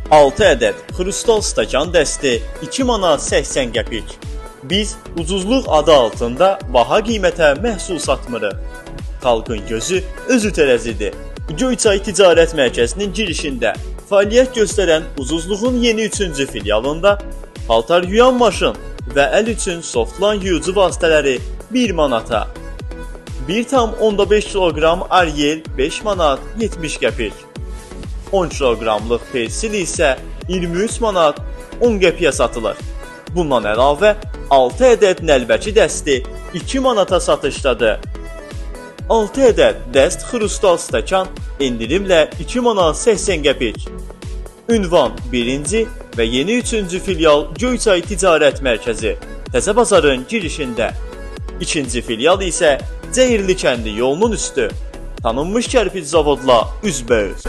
6 ədəd Xrustal stəkan dəsti 2 manat 80 qəpik. Biz ucuzluq adı altında baha qiymətə məhsul satmırıq. Xalqın gözü özü tərəzidir. Göyçay Ticarət Mərkəzinin girişində fəaliyyət göstərən ucuzluğun yeni 3-cü filialında paltar yuyan maşın və əl üçün softlan yuyucu vasitələri 1 manata. 1,5 kiloqram Ariel 5 manat 70 qəpik. 10 kiloqramlıq persil isə 23 manat 10 qəpiyə satılır. Bundan əlavə 6 ədəd nəlbəki dəsti 2 manata satışdadır. 6 ədəd dəst xrustal stəkan endirimlə 2 manat 80 qəpik. Ünvan 1-ci və yeni 3-cü filial Göyçay Ticarət Mərkəzi, Təzə Bazarın girişində. 2-ci filial isə Cəyirli kəndi yolunun üstü, tanınmış kərpic zavodla üzbəüz.